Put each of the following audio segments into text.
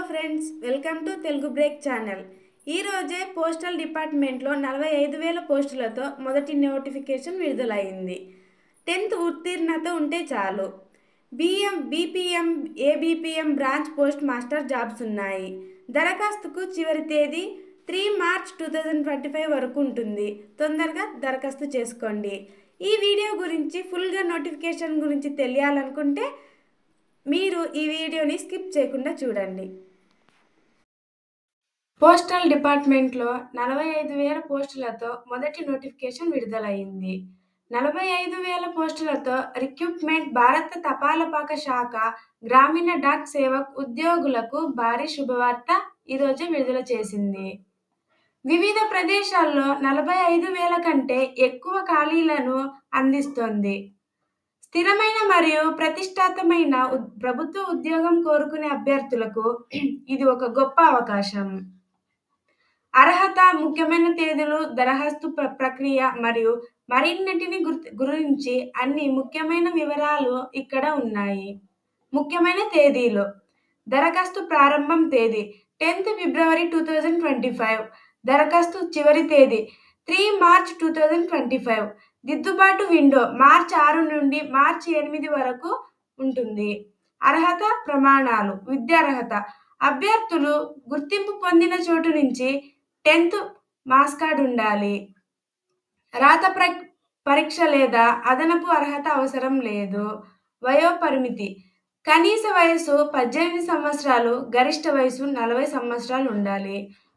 Friends, welcome to Telugu break channel. ఈ రోజే postal డిపార్ట్మెంట్లో 45,000 పోస్టులతో మొదటి నోటిఫికేషన్ విడుదలైంది. 10th ఉత్తీర్ణత ఉంటే చాలు. BPM, ABPM branch post master jobs ఉన్నాయి. దరఖాస్తుకు చివరి తేదీ 3 మార్చ్ 2025 వరకు ఉంటుంది. తొందరగా దరఖాస్తు చేసుకోండి. ఈ వీడియో గురించి ఫుల్గా నోటిఫికేషన్ గురించి తెలియాలనుకుంటే మీరు ఈ వీడియోని స్కిప్ చేయకుండా చూడండి. పోస్టల్ డిపార్ట్మెంట్లో 45,000 పోస్టులతో మొదటి నోటిఫికేషన్ విడుదలైంది. 45,000 పోస్టులతో రిక్రూట్మెంట్ భారత తపాలాపక శాఖ గ్రామీణ డాక్ సేవక్ ఉద్యోగులకు భారీ శుభవార్త ఈరోజు విడుదల చేసింది. వివిధ ప్రదేశాల్లో 45,000 కంటే ఎక్కువ ఖాళీలను అందిస్తోంది. స్థిరమైన మరియు ప్రతిష్టాత్మకమైన ప్రభుత్వ ఉద్యోగం కోరుకునే అభ్యర్థులకు ఇది ఒక గొప్ప అవకాశం. అర్హత, ముఖ్యమైన తేదీలు, దరఖాస్తు ప్రక్రియ మరియు మరిన్నిటిని గురించి అన్ని ముఖ్యమైన వివరాలు ఇక్కడ ఉన్నాయి. ముఖ్యమైన తేదీలు: దరఖాస్తు ప్రారంభం తేదీ 10th ఫిబ్రవరి 2025. దరఖాస్తు చివరి తేదీ 3 మార్చ్ 2025. దిద్దుబాటు విండో మార్చి 6 నుండి మార్చి 8 వరకు ఉంటుంది. అర్హత ప్రమాణాలు: విద్యార్హత అభ్యర్థులు గుర్తింపు పొందిన చోటు నుంచి 10th మార్క్స్ కార్డు ఉండాలి. రాత పరీక్ష లేదా అదనపు అర్హత అవసరం లేదు. వయోపరిమితి: కనీస వయసు 18 సంవత్సరాలు, గరిష్ట వయసు 40 సంవత్సరాలు ఉండాలి.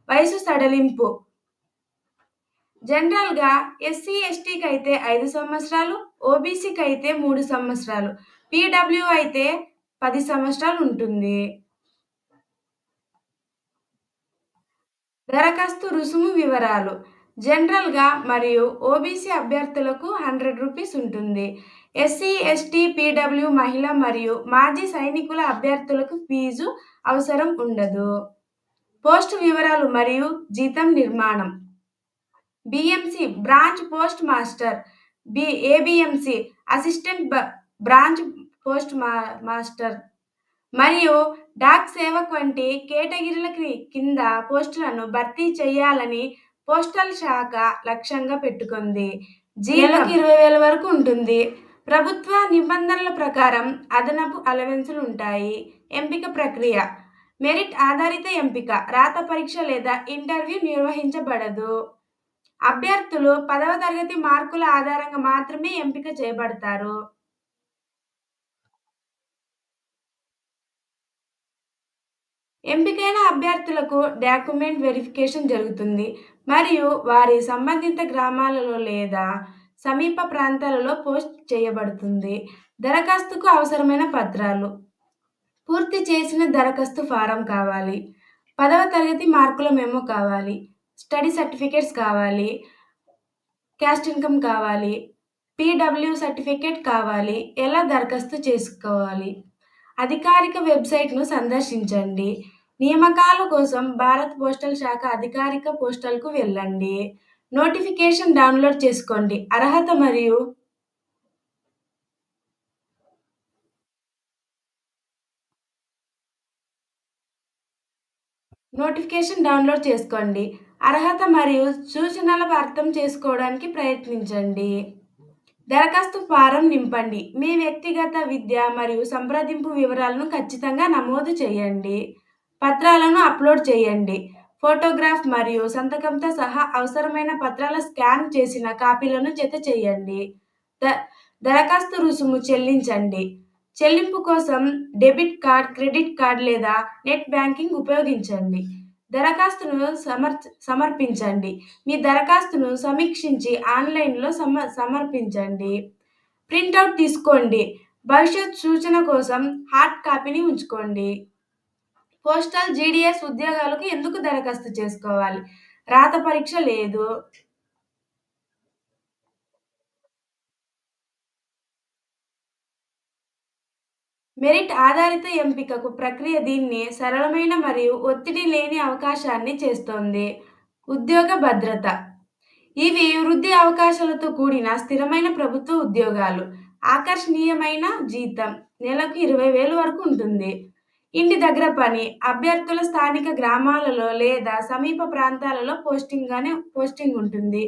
వయసు సడలింపు: జనరల్గా ఎస్సీ ఎస్టీకి అయితే 5 సంవత్సరాలు, ఓబీసీకి అయితే 3 సంవత్సరాలు, పీడబ్ల్యూ అయితే 10 సంవత్సరాలు ఉంటుంది. దరఖాస్తు రుసుము వివరాలు: జనరల్గా మరియు ఓబీసీ అభ్యర్థులకు 100 రూపీస్ ఉంటుంది. ఎస్సీ ఎస్టీ, పీడబ్ల్యూ, మహిళ మరియు మాజీ సైనికుల అభ్యర్థులకు ఫీజు అవసరం ఉండదు. పోస్టు వివరాలు మరియు జీతం నిర్మాణం: BMC branch post master, ABMC assistant branch post master మరియు డాక్ సేవక్ వంటి కేటగిరీల కింద పోస్టులను భర్తీ చేయాలని పోస్టల్ శాఖ లక్ష్యంగా పెట్టుకుంది. నెలకు 20,000 వరకు ఉంటుంది. ప్రభుత్వ నిబంధనల ప్రకారం అదనపు అలవెన్సులు ఉంటాయి. ఎంపిక ప్రక్రియ: మెరిట్ ఆధారిత ఎంపిక, రాత పరీక్ష లేదా ఇంటర్వ్యూ నిర్వహించబడదు. అభ్యర్థులు 10వ తరగతి మార్కుల ఆధారంగా మాత్రమే ఎంపిక చేయబడతారు. ఎంపికైన అభ్యర్థులకు డాక్యుమెంట్ వెరిఫికేషన్ జరుగుతుంది మరియు వారి సంబంధిత గ్రామాలలో లేదా సమీప ప్రాంతాలలో పోస్ట్ చేయబడుతుంది. దరఖాస్తుకు అవసరమైన పత్రాలు: పూర్తి చేసిన దరఖాస్తు ఫారం కావాలి, 10వ తరగతి మార్కుల మెమో కావాలి, స్టడీ సర్టిఫికేట్స్ కావాలి, క్యాస్ట్ ఇన్కమ్ కావాలి, పీడబ్ల్యూ సర్టిఫికేట్ కావాలి. ఎలా దరఖాస్తు చేసుకోవాలి? అధికారిక వెబ్సైట్ను సందర్శించండి. నియామకాల కోసం భారత్ పోస్టల్ శాఖ అధికారిక పోస్టల్కు వెళ్ళండి. నోటిఫికేషన్ డౌన్లోడ్ చేసుకోండి. అర్హత మరియు నోటిఫికేషన్ డౌన్లోడ్ చేసుకోండి. అర్హత మరియు సూచనల అర్థం చేసుకోవడానికి ప్రయత్నించండి. దరఖాస్తు ఫారం నింపండి. మీ వ్యక్తిగత విద్య మరియు సంప్రదింపు వివరాలను ఖచ్చితంగా నమోదు చేయండి. పత్రాలను అప్లోడ్ చేయండి. ఫోటోగ్రాఫ్ మరియు సంతకంతో సహా అవసరమైన పత్రాల స్కాన్ చేసిన కాపీలను జత చేయండి. దరఖాస్తు రుసుము చెల్లించండి. చెల్లింపు కోసం డెబిట్ కార్డ్, క్రెడిట్ కార్డ్ లేదా నెట్ బ్యాంకింగ్ ఉపయోగించండి. దరఖాస్తును సమర్పించండి. మీ దరఖాస్తును సమీక్షించి ఆన్లైన్లో సమర్పించండి. ప్రింటౌట్ తీసుకోండి. భవిష్యత్ సూచన కోసం హార్డ్ కాపీని ఉంచుకోండి. పోస్టల్ జీడీఎస్ ఉద్యోగాలకు ఎందుకు దరఖాస్తు చేసుకోవాలి? రాత పరీక్ష లేదు. మెరిట్ ఆధారిత ఎంపికకు ప్రక్రియ దీన్ని సరళమైన మరియు ఒత్తిడి లేని అవకాశాన్ని చేస్తోంది. ఉద్యోగ భద్రత: ఇవి వృద్ధి అవకాశాలతో కూడిన స్థిరమైన ప్రభుత్వ ఉద్యోగాలు. ఆకర్షణీయమైన జీతం నెలకు 20,000 వరకు ఉంటుంది. ఇంటి దగ్గర పని అభ్యర్థుల స్థానిక గ్రామాలలో లేదా సమీప ప్రాంతాలలో పోస్టింగ్ ఉంటుంది.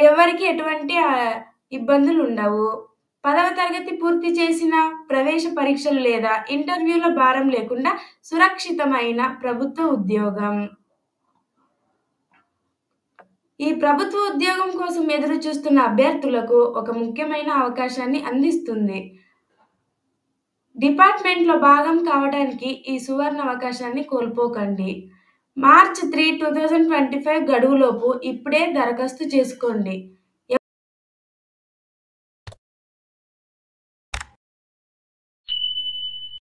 ఎవరికి ఎటువంటి ఇబ్బందులు ఉండవు. 10వ తరగతి పూర్తి చేసిన ప్రవేశ పరీక్షలు లేదా ఇంటర్వ్యూల భారం లేకుండా సురక్షితమైన ప్రభుత్వ ఉద్యోగం. ఈ ప్రభుత్వ ఉద్యోగం కోసం ఎదురు చూస్తున్న అభ్యర్థులకు ఒక ముఖ్యమైన అవకాశాన్ని అందిస్తుంది. డిపార్ట్మెంట్‌లో భాగం కావడానికి ఈ సువర్ణ అవకాశాన్ని కోల్పోకండి. మార్చ్ 3, 2025 గడువులోపు ఇప్పుడే దరఖాస్తు చేసుకోండి.